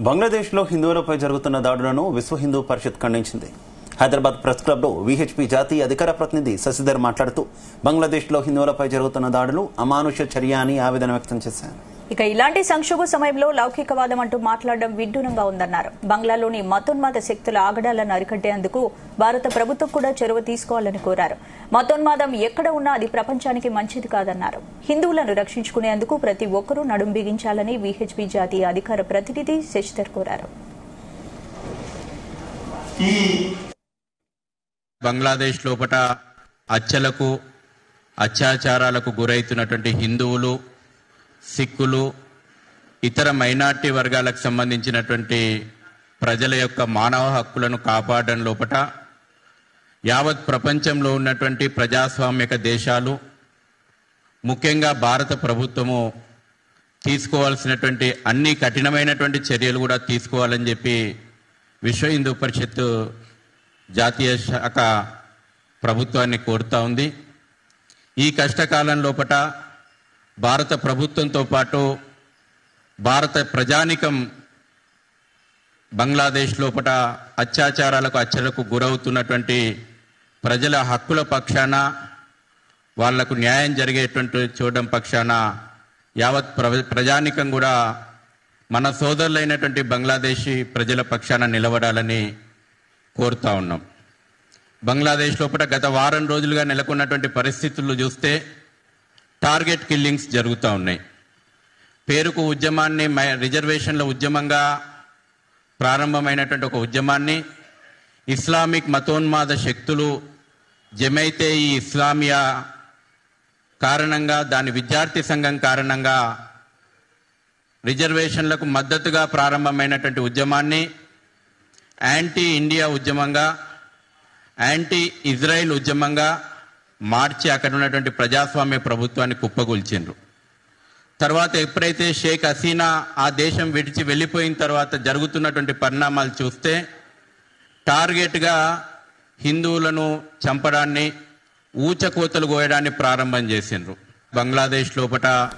బంగ్లాదేశ్లో హిందువులపై జరుగుతున్న దాడులను విశ్వ హిందూ పరిషత్ ఖండించింది. హైదరాబాద్ ప్రెస్ క్లబ్లో విహెచ్పి జాతీయ అధికార ప్రతినిధి శశిధర్ మాట్లాడుతూ బంగ్లాదేశ్లో హిందువులపై జరుగుతున్న దాడులు అమానుష చర్య అని ఆవేదన వ్యక్తం చేశారు. ఇక ఇలాంటి సంక్షోభ సమయంలో లౌకికవాదం అంటూ మాట్లాడడం విడ్డూరంగా ఉందన్నారు. బంగ్లాలోని మతోన్మాద శక్తుల ఆగడాలను అరికట్టేందుకు భారత ప్రభుత్వం కూడా చొరవ తీసుకోవాలని కోరారు. మతోన్మాదం ఎక్కడ ఉన్నా అది ప్రపంచానికి మంచిది కాదన్నారు. హిందువులను రక్షించుకునేందుకు ప్రతి ఒక్కరూ నడుం బిగించాలని విహెచ్పి జాతీయ అధికార ప్రతినిధి శశిధర్ కోరారు. బంగ్లాదేశ్ లోపట అచ్చలకు అత్యాచారాలకు గురైతున్నటువంటి హిందువులు, సిక్కులు, ఇతర మైనార్టీ వర్గాలకు సంబంధించినటువంటి ప్రజల యొక్క మానవ హక్కులను కాపాడడం లోపట యావత్ ప్రపంచంలో ఉన్నటువంటి ప్రజాస్వామ్యక దేశాలు, ముఖ్యంగా భారత ప్రభుత్వము తీసుకోవాల్సినటువంటి అన్ని కఠినమైనటువంటి చర్యలు కూడా తీసుకోవాలని చెప్పి విశ్వ హిందూ పరిషత్ జాతీయ శాఖ ప్రభుత్వాన్ని కోరుతా ఉంది. ఈ కష్టకాలం లోపట భారత ప్రభుత్వంతో పాటు భారత ప్రజానికం బంగ్లాదేశ్ లోపట అత్యాచారాలకు అచ్చలకు గురవుతున్నటువంటి ప్రజల హక్కుల పక్షాన, వాళ్లకు న్యాయం జరిగేటువంటి చూడడం పక్షాన యావత్ ప్రజానికం కూడా మన సోదరులైనటువంటి బంగ్లాదేశీ ప్రజల పక్షాన నిలబడాలని కోరుతా ఉన్నాం. బంగ్లాదేశ్ లోపల గత వారం రోజులుగా నెలకొన్నటువంటి పరిస్థితులు చూస్తే టార్గెట్ కిల్లింగ్స్ జరుగుతూ ఉన్నాయి. పేరుకు ఉద్యమాన్ని, రిజర్వేషన్ల ఉద్యమంగా ప్రారంభమైనటువంటి ఒక ఉద్యమాన్ని ఇస్లామిక్ మతోన్మాద శక్తులు జమైతే ఈ ఇస్లామియా కారణంగా, దాని విద్యార్థి సంఘం కారణంగా రిజర్వేషన్లకు మద్దతుగా ప్రారంభమైనటువంటి ఉద్యమాన్ని యాంటీ ఇండియా ఉద్యమంగా, యాంటీ ఇజ్రాయిల్ ఉద్యమంగా మార్చి అక్కడ ఉన్నటువంటి ప్రజాస్వామ్య ప్రభుత్వాన్ని కుప్పగొల్చిండ్రు. తర్వాత ఎప్పుడైతే షేక్ హసీనా ఆ దేశం విడిచి వెళ్ళిపోయిన తర్వాత జరుగుతున్నటువంటి పరిణామాలు చూస్తే టార్గెట్గా హిందువులను చంపడాన్ని, ఊచకోతలు కోయడాన్ని ప్రారంభం చేసిండ్రు. బంగ్లాదేశ్ లోపల